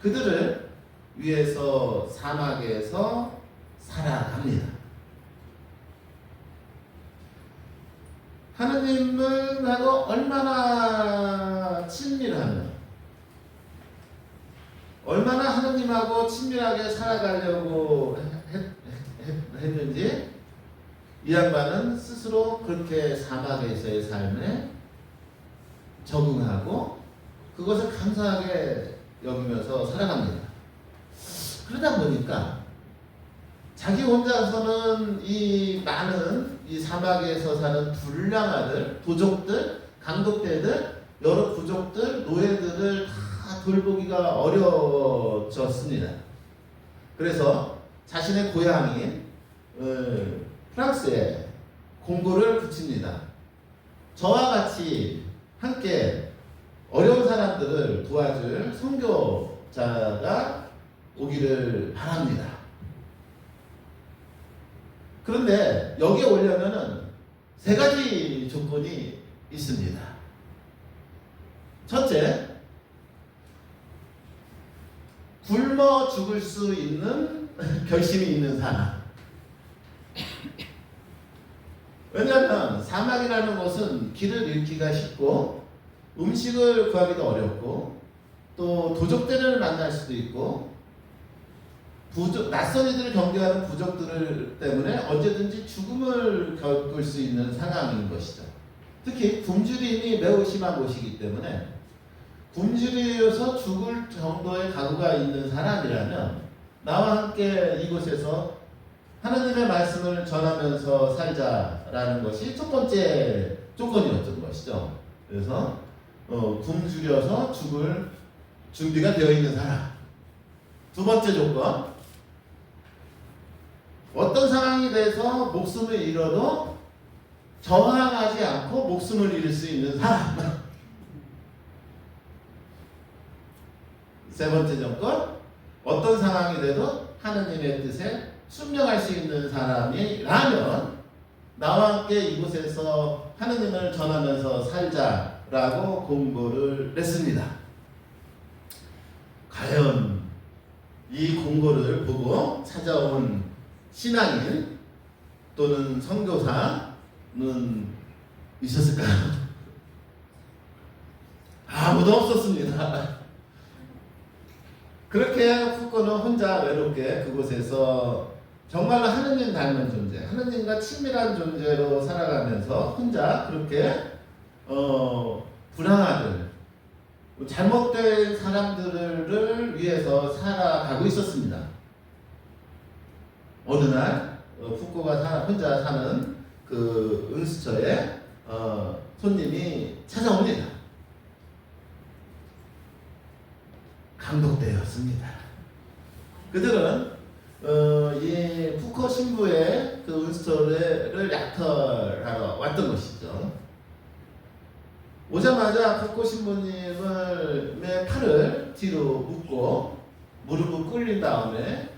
그들을 위해서 사막에서 살아갑니다. 하느님하고 얼마나 친밀하면 얼마나 하느님하고 친밀하게 살아가려고 했는지 이 양반은 스스로 그렇게 사막에서의 삶에 적응하고 그것을 감사하게 여기면서 살아갑니다. 그러다 보니까 자기 혼자서는 이 많은 이 사막에서 사는 불량아들, 도적들, 강독대들, 여러 부족들, 노예들을 다 돌보기가 어려워졌습니다. 그래서 자신의 고향인 프랑스에 공고를 붙입니다. 저와 같이 함께 어려운 사람들을 도와줄 선교자가 오기를 바랍니다. 그런데 여기에 오려면은 세 가지 조건이 있습니다. 첫째, 굶어 죽을 수 있는 결심이 있는 사람. 왜냐하면 사막이라는 곳은 길을 잃기가 쉽고 음식을 구하기도 어렵고 또 도적들을 만날 수도 있고 낯선 이들을 경계하는 부족들 때문에 언제든지 죽음을 겪을 수 있는 상황인 것이죠. 특히 굶주림이 매우 심한 곳이기 때문에 굶주려서 죽을 정도의 각오가 있는 사람이라면 나와 함께 이곳에서 하나님의 말씀을 전하면서 살자라는 것이 첫 번째 조건이었던 것이죠. 그래서 굶주려서 죽을 준비가 되어 있는 사람. 두 번째 조건, 어떤 상황이 돼서 목숨을 잃어도 저항하지 않고 목숨을 잃을 수 있는 사람. 세 번째 조건, 어떤 상황이 돼도 하느님의 뜻에 순명할 수 있는 사람이라면 나와 함께 이곳에서 하느님을 전하면서 살자라고 공고를 냈습니다. 과연 이 공고를 보고 찾아온 신앙인 또는 선교사는 있었을까요? 아무도 없었습니다. 그렇게 푸코는 혼자 외롭게 그곳에서 정말로 하느님 닮은 존재, 하느님과 친밀한 존재로 살아가면서 혼자 그렇게 불행하들, 잘못된 사람들을 위해서 살아가고 있었습니다. 어느 날 푸코가 혼자 사는 그 은수처에 손님이 찾아옵니다. 감독되었습니다. 그들은 이 푸코 신부의 그 은수처를 약탈하러 왔던 것이죠. 오자마자 푸코 신부님의 팔을 뒤로 묶고 무릎을 꿇린 다음에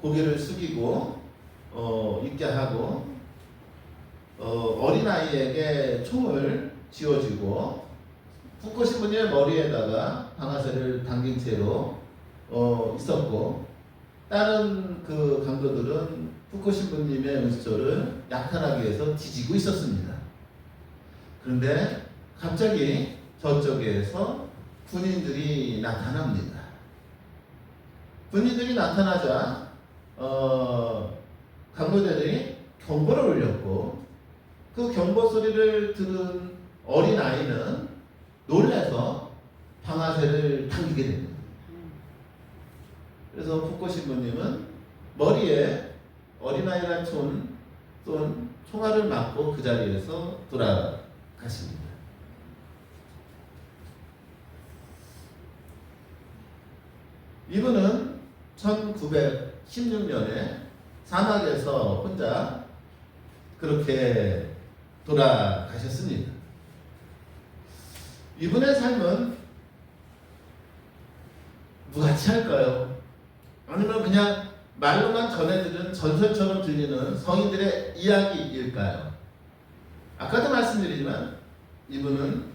고개를 숙이고 있게 하고 어린아이에게 총을 쥐어주고 푸코 신부님의 머리에다가 방아쇠를 당긴 채로 있었고, 다른 그 강도들은 푸코 신부님의 은수처를 약탈하기 위해서 뒤지고 있었습니다. 그런데 갑자기 저쪽에서 군인들이 나타납니다. 군인들이 나타나자 강도들이 경보를 울렸고, 그 경보 소리를 들은 어린아이는 놀라서 방아쇠를 당기게 됩니다. 그래서 푸코 신부님은 머리에 어린아이가 쏜 총알을 맞고 그 자리에서 돌아가십니다. 이분은 1916년에 사막에서 혼자 그렇게 돌아가셨습니다. 이분의 삶은 무가치할까요? 아니면 그냥 말로만 전해들은 전설처럼 들리는 성인들의 이야기일까요? 아까도 말씀드리지만 이분은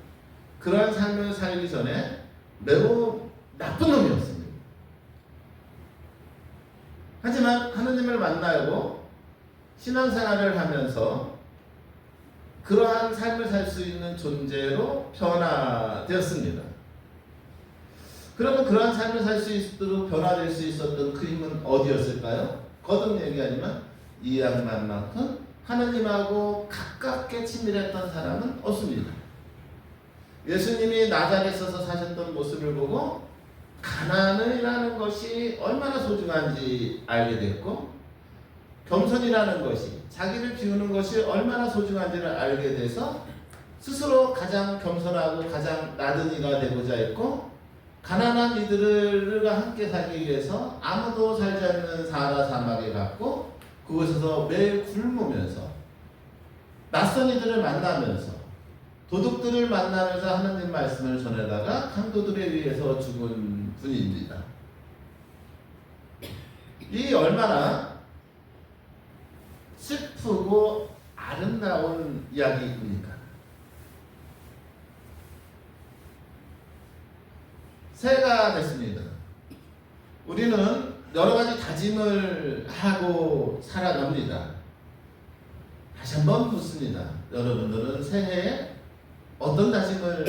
그러한 삶을 살기 전에 매우 나쁜 놈이었습니다. 하지만 하느님을 만나고 신앙생활을 하면서 그러한 삶을 살 수 있는 존재로 변화되었습니다. 그러면 그러한 삶을 살 수 있도록 변화될 수 있었던 그 힘은 어디였을까요? 거듭 얘기하지만 이 양반만큼 하느님하고 가깝게 친밀했던 사람은 없습니다. 예수님이 나자렛에서 사셨던 모습을 보고 가난이라는 것이 얼마나 소중한지 알게 됐고, 겸손이라는 것이, 자기를 비우는 것이 얼마나 소중한지를 알게 돼서 스스로 가장 겸손하고 가장 낮은 이가 되고자 했고, 가난한 이들과 함께 살기 위해서 아무도 살지 않는 사하라 사막에 갔고 그곳에서 매일 굶으면서 낯선 이들을 만나면서 도둑들을 만나면서 하나님 말씀을 전하다가 강도들에 의해서 죽은 분입니다. 이 얼마나 슬프고 아름다운 이야기입니까? 새해가 됐습니다. 우리는 여러 가지 다짐을 하고 살아갑니다. 다시 한번 묻습니다. 여러분들은 새해에 어떤 다짐을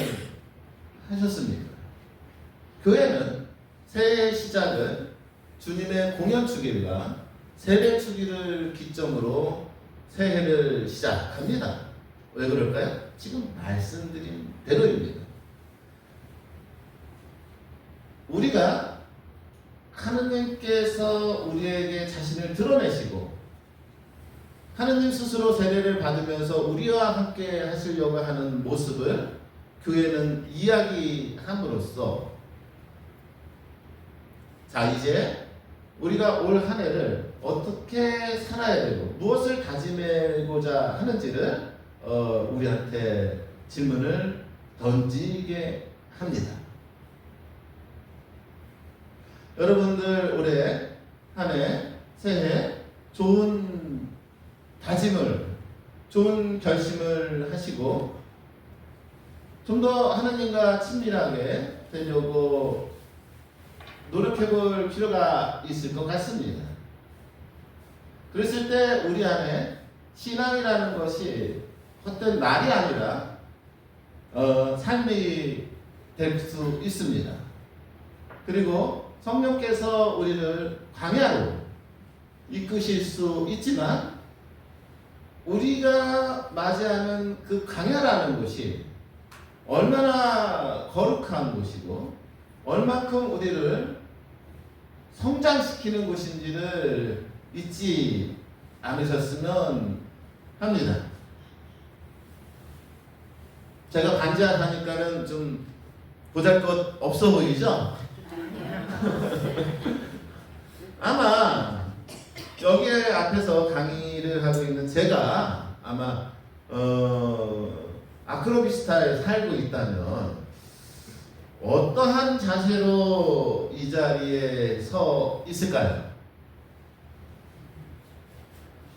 하셨습니까? 교회는 새해 시작을 주님의 공연 축일과 세례 축일을 기점으로 새해를 시작합니다. 왜 그럴까요? 지금 말씀드린 대로입니다. 우리가 하느님께서 우리에게 자신을 드러내시고 하느님 스스로 세례를 받으면서 우리와 함께 하시려고 하는 모습을 교회는 이야기함으로써 자 이제 우리가 올 한 해를 어떻게 살아야 되고 무엇을 다짐하고자 하는지를 우리한테 질문을 던지게 합니다. 여러분들 올해 한 해 새해 좋은 다짐을 좋은 결심을 하시고 좀 더 하나님과 친밀하게 되려고 노력해 볼 필요가 있을 것 같습니다. 그랬을 때 우리 안에 신앙이라는 것이 헛된 말이 아니라 삶이 될 수 있습니다. 그리고 성령께서 우리를 광야로 이끄실 수 있지만 우리가 맞이하는 그 광야라는 곳이 얼마나 거룩한 곳이고 얼만큼 우리를 성장시키는 곳인지를 잊지 않으셨으면 합니다. 제가 반지하니까는 좀 보잘것 없어 보이죠? 아마 여기 앞에서 강의를 하고 있는 제가 아마 아크로비스타에 살고 있다면 어떠한 자세로 이 자리에 서 있을까요?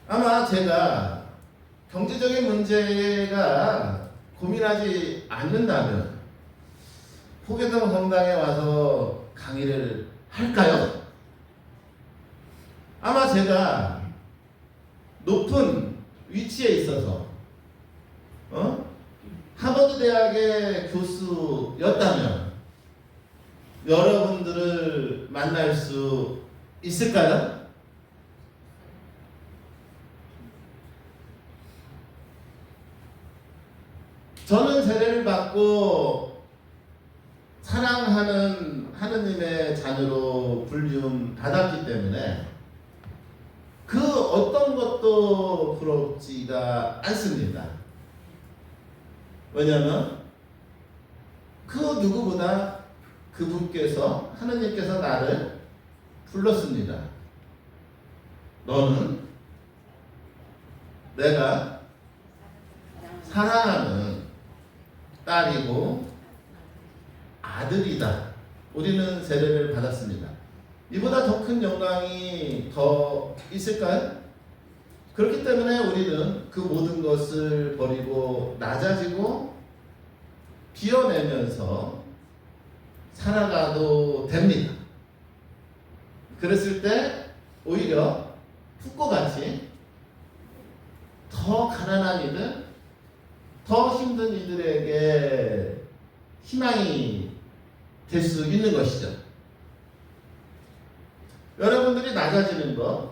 아마 제가 경제적인 문제가 고민하지 않는다면 포교동 성당에 와서 강의를 할까요? 아마 제가 높은 위치에 있어서 하버드 대학의 교수였다면 여러분들을 만날 수 있을까요? 저는 세례를 받고 사랑하는 하느님의 자녀로 불리움 받았기 때문에 그 어떤 것도 부럽지가 않습니다. 왜냐하면 그 누구보다 그분께서 하느님께서 나를 불렀습니다. 너는 내가 사랑하는 딸이고 아들이다. 우리는 세례를 받았습니다. 이보다 더 큰 영광이 더 있을까요? 그렇기 때문에 우리는 그 모든 것을 버리고 낮아지고 비워내면서 살아가도 됩니다. 그랬을 때 오히려 푸꼬같이 더 가난한 이들, 더 힘든 이들에게 희망이 될 수 있는 것이죠. 여러분들이 낮아지는 것,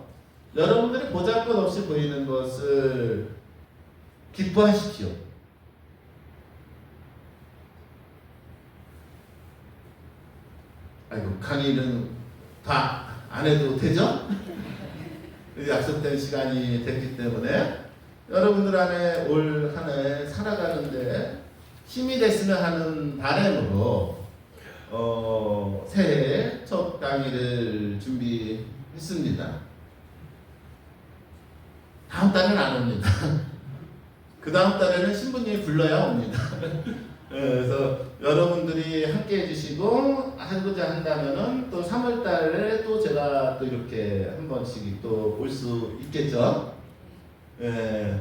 여러분들이 보잘것없이 보이는 것을 기뻐하십시오. 아이고, 강의는 다 안 해도 되죠? 약속된 시간이 됐기 때문에 여러분들 안에 올 한 해 살아가는데 힘이 됐으면 하는 바람으로 새해 첫 강의를 준비했습니다. 다음 달은 안 옵니다. 그 다음 달에는 신부님이 불러야 옵니다. 그래서 여러분들이 함께 해주시고 하고자 한다면은 또 3월 달에 또 제가 또 이렇게 한 번씩 또 올 수 있겠죠? 예,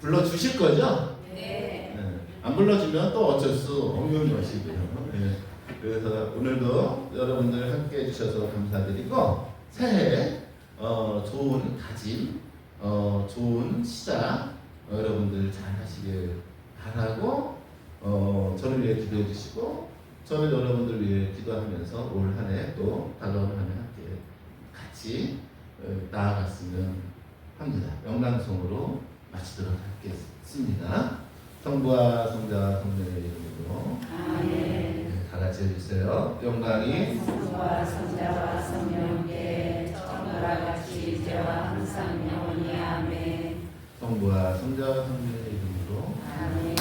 불러주실 거죠? 네. 안 불러주면 또 어쩔 수 없는 것이고요. 예. 그래서 오늘도 여러분들 함께 해주셔서 감사드리고 새해 좋은 다짐, 좋은 시작 여러분들 잘 하시길 바라고 저를 위해 기도해 주시고 저는 여러분들 위해 기도하면서 올 한 해 또 다가올 한 해 함께 같이 나아갔으면 합니다. 영광송으로 마치도록 하겠습니다. 성부와 성자와 성령의 이름으로 아멘. 네, 다 같이 해주세요. 영광이 성부와 성자와 성령께 처음과 같이 이제와 항상 영원히 아멘. 성부와 성자와 성령의 이름으로 아멘.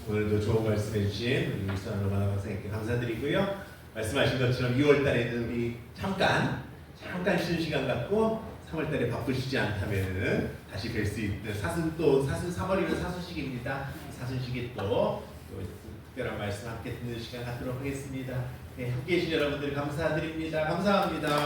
오늘도 좋은 말씀 해주신 우리 일산 로마나 박사님께 감사드리고요. 말씀하신 것처럼 2월달에는 우리 잠깐 쉬는 시간 갖고 3월달에 바쁘시지 않다면은 다시 뵐 수 있는 사순 3월이면 사순식입니다. 사순식에 또 특별한 말씀 함께 듣는 시간 갖도록 하겠습니다. 네, 함께해 주신 여러분들 감사드립니다. 감사합니다.